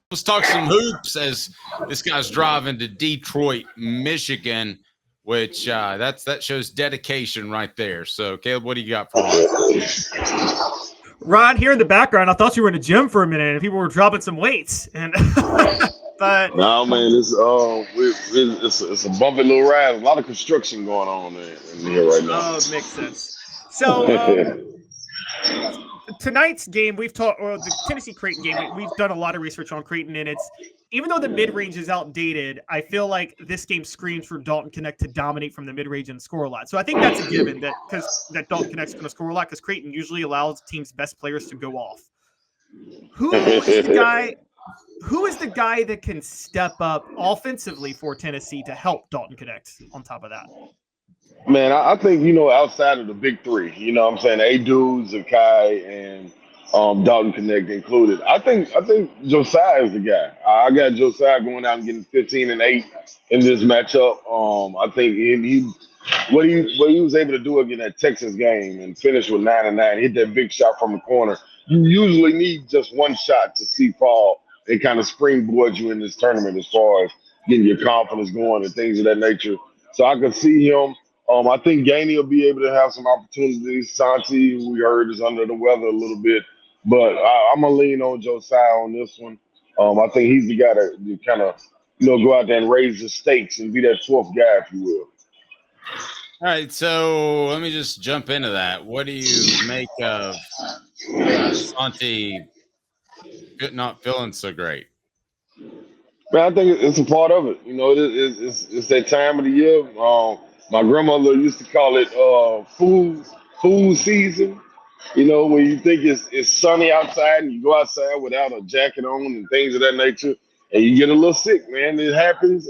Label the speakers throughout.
Speaker 1: Let's talk some hoops as this guy's driving to Detroit, Michigan, which that shows dedication right there. So, Caleb, what do you got for Ron?
Speaker 2: Ron, here in the background, I thought you were in a gym for a minute and people were dropping some weights. And but
Speaker 3: no, man, it's a bumpy little ride. A lot of construction going on in here right now.
Speaker 2: Oh, it makes sense. So tonight's game, we've talked, or the Tennessee Creighton game, we've done a lot of research on Creighton, and it's even though the mid-range is outdated, I feel like this game screams for Dalton Knecht to dominate from the mid-range and score a lot. So I think that's a given that Dalton Knecht's going to score a lot because Creighton usually allows teams' best players to go off. Who is the guy that can step up offensively for Tennessee to help Dalton Knecht on top of that?
Speaker 3: Man, I think, outside of the big three, what I'm saying, Adu, Zakai, and Dalton Knecht included. I think Josiah is the guy. I got Josiah going out and getting 15 and 8 in this matchup. I think what he was able to do again that Texas game and finish with 9 and 9, hit that big shot from the corner. You usually need just one shot to see fall and kind of springboard you in this tournament as far as getting your confidence going and things of that nature. So I could see him. I think Gainey will be able to have some opportunities. Santi, we heard, is under the weather a little bit. But I'm going to lean on Josiah on this one. I think he's the guy that kind of, go out there and raise the stakes and be that fourth guy, if you will.
Speaker 1: All right, so let me just jump into that. What do you make of Santi not feeling so great?
Speaker 3: Man, I think it's a part of it. It's that time of the year. My grandmother used to call it fool season. When you think it's sunny outside and you go outside without a jacket on and things of that nature, and you get a little sick, man. It happens.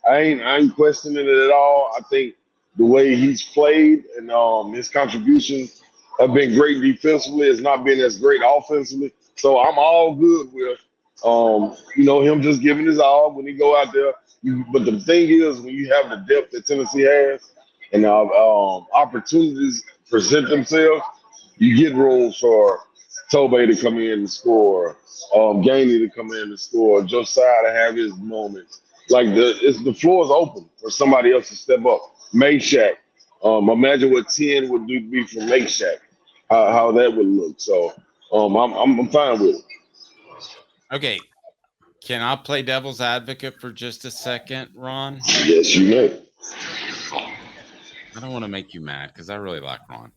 Speaker 3: I ain't questioning it at all. I think the way he's played and his contributions have been great defensively. It's not been as great offensively. So I'm all good with him just giving his all when he go out there. But the thing is, when you have the depth that Tennessee has and opportunities present themselves, you get room for Tobey to come in and score, Gainey to come in and score, Josiah to have his moments. Like the floor is open for somebody else to step up. Meshack, imagine what 10 would be for Meshack, how that would look. So I'm fine with it.
Speaker 1: Okay. Can I play devil's advocate for just a second, Ron?
Speaker 3: Yes, you may.
Speaker 1: I don't want to make you mad because I really like Ron.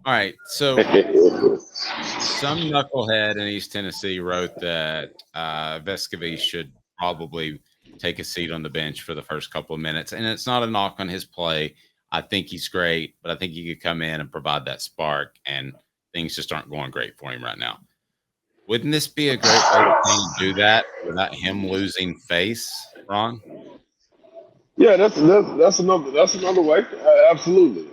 Speaker 1: All right. So some knucklehead in East Tennessee wrote that Vescovi should probably take a seat on the bench for the first couple of minutes. And it's not a knock on his play. I think he's great, but I think he could come in and provide that spark, and things just aren't going great for him right now. Wouldn't this be a great way to do that without him losing face, Ron?
Speaker 3: Yeah, that's another way. Absolutely.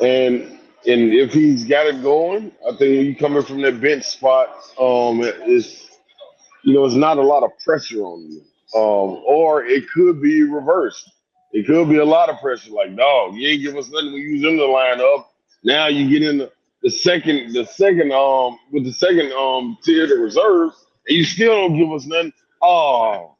Speaker 3: And if he's got it going, I think when you coming from that bench spot, it's not a lot of pressure on you. Or it could be reversed. It could be a lot of pressure. Like, dog, you ain't give us nothing when you was in the lineup. Now you get in the second tier, the reserves, and you still don't give us nothing. Oh,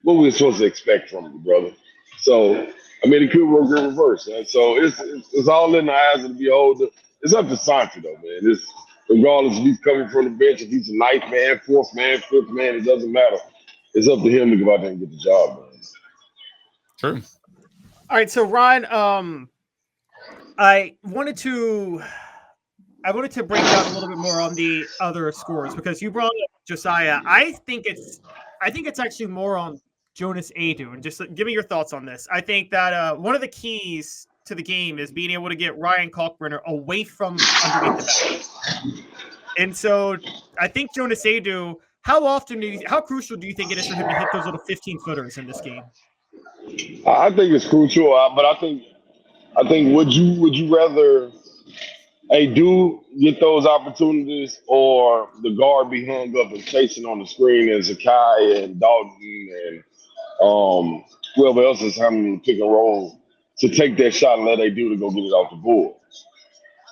Speaker 3: what we supposed to expect from you, brother? So, it could work in reverse. And so it's all in the eyes of the beholder. It's up to Santi, though, man. It's regardless if he's coming from the bench, if he's a ninth man, fourth man, fifth man, it doesn't matter. It's up to him to go out there and get the job done.
Speaker 1: True.
Speaker 2: All right, so Ron, I wanted to break down a little bit more on the other scores because you brought up Josiah. I think it's actually more on Jonas Adu, and just give me your thoughts on this. I think that one of the keys to the game is being able to get Ryan Kalkbrenner away from underneath the basket. And so I think Jonas Adu, how crucial do you think it is for him to hit those little 15-footers in this game?
Speaker 3: I think it's crucial, but I think would you rather do get those opportunities or the guard be hung up and chasing on the screen as Zakai and Dalton and whoever else is having to pick and roll to take that shot and let they do to go get it off the board?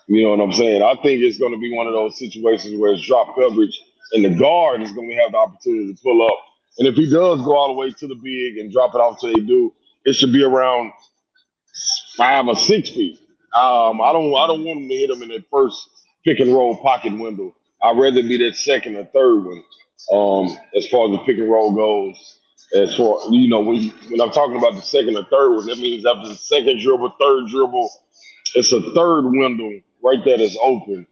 Speaker 3: You know what I'm saying? I think it's going to be one of those situations where it's drop coverage. and the guard is going to have the opportunity to pull up. And if he does go all the way to the big and drop it off to they do, it should be around 5 or 6 feet. I don't want him to hit him in that first pick and roll pocket window. I'd rather be that second or third one. As far as the pick and roll goes, as for when I'm talking about the second or third one, that means after the second dribble, third dribble, it's a third window right there that's open,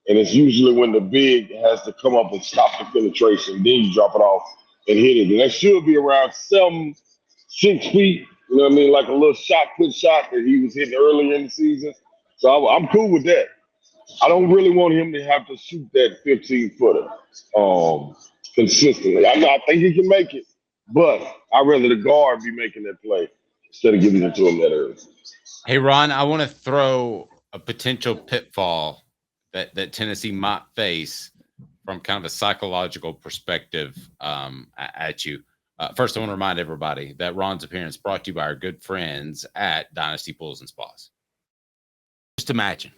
Speaker 3: and it's usually when the big has to come up and stop the penetration. Then you drop it off and hit it, and that should be around 7, 6 feet. You know what I mean? Like a little put shot that he was hitting earlier in the season. So I'm cool with that. I don't really want him to have to shoot that 15-footer consistently. I think he can make it, but I'd rather the guard be making that play instead of giving it to him that early.
Speaker 1: Hey, Ron, I want to throw a potential pitfall that Tennessee might face from kind of a psychological perspective at you. First, I want to remind everybody that Ron's appearance brought to you by our good friends at Dynasty Pools and Spas. Just imagine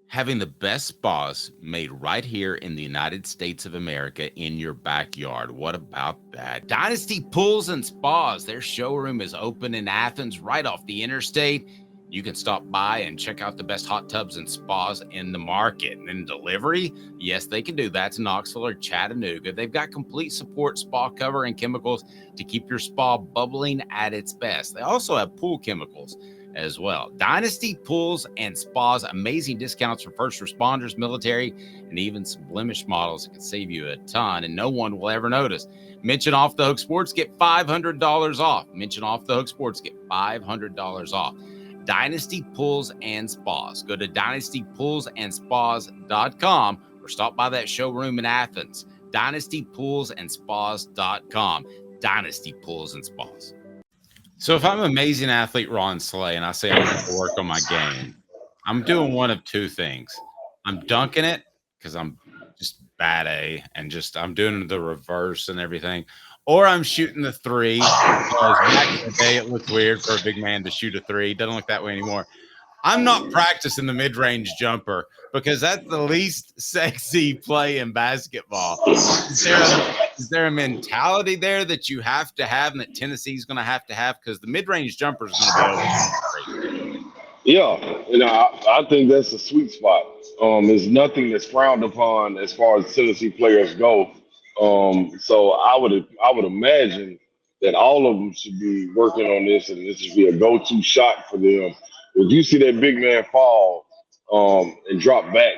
Speaker 1: having the best spas made right here in the United States of America in your backyard. What about that? Dynasty Pools and Spas. Their showroom is open in Athens, right off the interstate. You can stop by and check out the best hot tubs and spas in the market. And then delivery, yes, they can do that to Knoxville or Chattanooga. They've got complete support, spa cover, and chemicals to keep your spa bubbling at its best. They also have pool chemicals as well. Dynasty Pools and Spas, amazing discounts for first responders, military, and even some blemish models that can save you a ton, and no one will ever notice. Mention Off the Hook Sports, get $500 off. Mention Off the Hook Sports, get $500 off. Dynasty Pools and Spas. Go to dynastypoolsandspas.com or stop by that showroom in Athens. dynastypoolsandspas.com. Dynasty Pools and Spas. So if I'm amazing athlete Ron Slay and I say I'm going to work on my game, I'm doing one of two things. I'm dunking it because I'm just bad A and just I'm doing the reverse and everything. Or I'm shooting the three because back in the day it looked weird for a big man to shoot a three. Doesn't look that way anymore. I'm not practicing the mid-range jumper because that's the least sexy play in basketball. Is there a mentality there that you have to have and that Tennessee's going to have? Because the mid-range jumper is going to be over.
Speaker 3: Yeah, I think that's a sweet spot. There's nothing that's frowned upon as far as Tennessee players go. So I would imagine that all of them should be working on this, and this should be a go-to shot for them. If you see that big man fall and drop back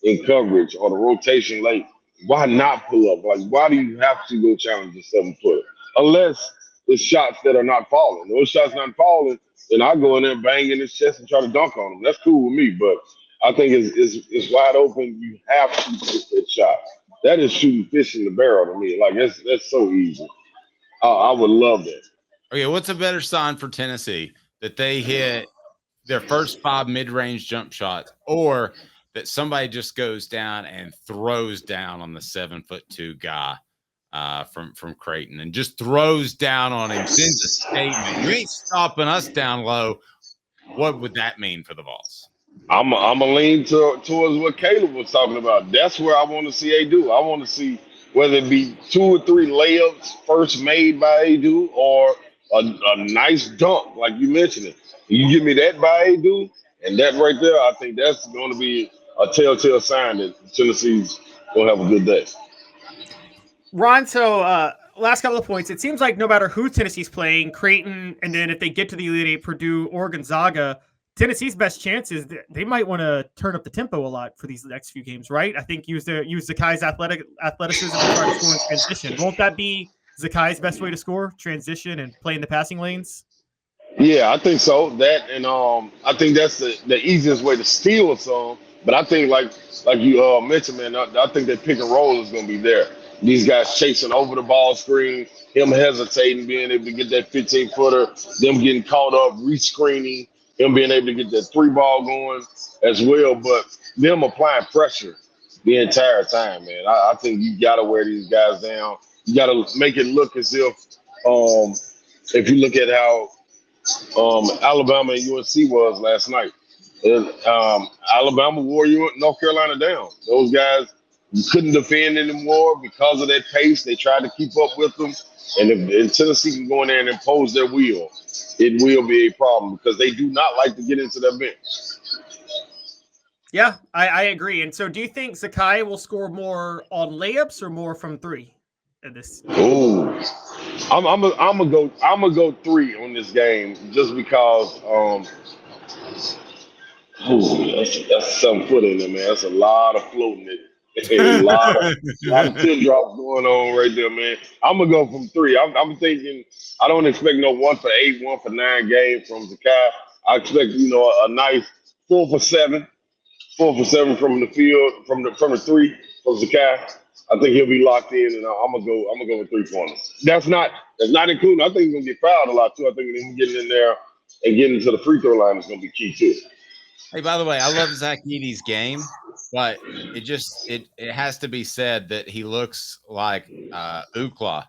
Speaker 3: in coverage or the rotation late, why not pull up? Like, why do you have to go challenge the 7-footer? Unless it's shots that are not falling. Those shots not falling, then I go in there banging his chest and try to dunk on him. That's cool with me, but I think it's wide open. You have to hit that shot. That is shooting fish in the barrel to me. Like, that's so easy. I would love that.
Speaker 1: Okay, what's a better sign for Tennessee? That they hit their first 5 mid-range jump shots, or that somebody just goes down and throws down on the 7'2" guy from Creighton and just throws down on him, sends a statement. You ain't stopping us down low. What would that mean for the Vols?
Speaker 3: I'm a lean towards what Caleb was talking about. That's where I want to see Adu. I want to see whether it be 2 or 3 layups first made by Adu or a nice dunk, like you mentioned it. You give me that by Adu, and that right there, I think that's going to be a telltale sign that Tennessee's going to have a good day.
Speaker 2: Ron, so last couple of points. It seems like no matter who Tennessee's playing, Creighton, and then if they get to the Elite Eight, Purdue or Gonzaga, Tennessee's best chance is they might want to turn up the tempo a lot for these next few games, right? I think use Zakai's athleticism to try to score in transition. Won't that be Zakai's best way to score? Transition and play in the passing lanes?
Speaker 3: Yeah, I think so. That and I think that's the easiest way to steal some. But I think like you mentioned, man, I think that pick and roll is going to be there. These guys chasing over the ball screen, him hesitating, being able to get that 15-footer, them getting caught up, rescreening, him being able to get that 3-ball going as well. But them applying pressure the entire time, man. I think you got to wear these guys down. You got to make it look as if you look at how Alabama and UNC was last night. Alabama wore North Carolina down. Those guys You couldn't defend anymore because of that pace. They tried to keep up with them. And if Tennessee can go in there and impose their will, it will be a problem because they do not like to get into their bench.
Speaker 2: Yeah, I agree. And so do you think Zakai will score more on layups or more from three in this?
Speaker 3: Ooh. I'm gonna go 3 on this game just because that's some foot in there, man. That's a lot of floating it. a lot of tip drops going on right there, man. I'm gonna go from 3. I'm thinking I don't expect no 1 for 8, 1 for 9 game from Zakai. I expect a nice 4 for 7. 4 for 7 from the field, from the 3 from Zakai. I think he'll be locked in, and I'm gonna go with 3-pointers. That's not including. I think he's gonna get fouled a lot too. I think him getting in there and getting to the free throw line is gonna be key too.
Speaker 1: Hey, by the way, I love Zach Edey's game, but it has to be said that he looks like Ukla,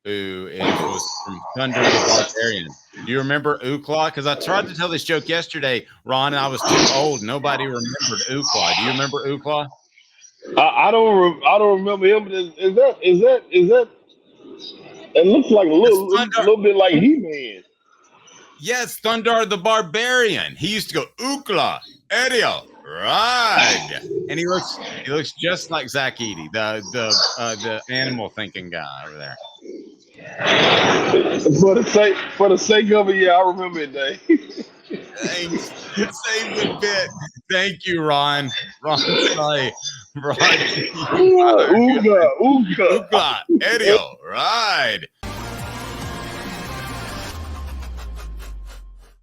Speaker 1: who was from Thunder the Barbarian. Do you remember Ukla? Because I tried to tell this joke yesterday, Ron, and I was too old. Nobody remembered Ukla. Do you remember Ukla?
Speaker 3: I don't remember him. But is that? It looks like a little bit like He-Man.
Speaker 1: Yes, Thunder the Barbarian. He used to go Ukla, Eberle, ride, and he looks just like Zach Edey, the animal thinking guy over there.
Speaker 3: For the sake of it, yeah, I remember it, Dave.
Speaker 1: Thanks. It saves a bit. Thank you, Ron. Ron Slay. Ron.
Speaker 3: Ooga.
Speaker 1: Eberle, ride.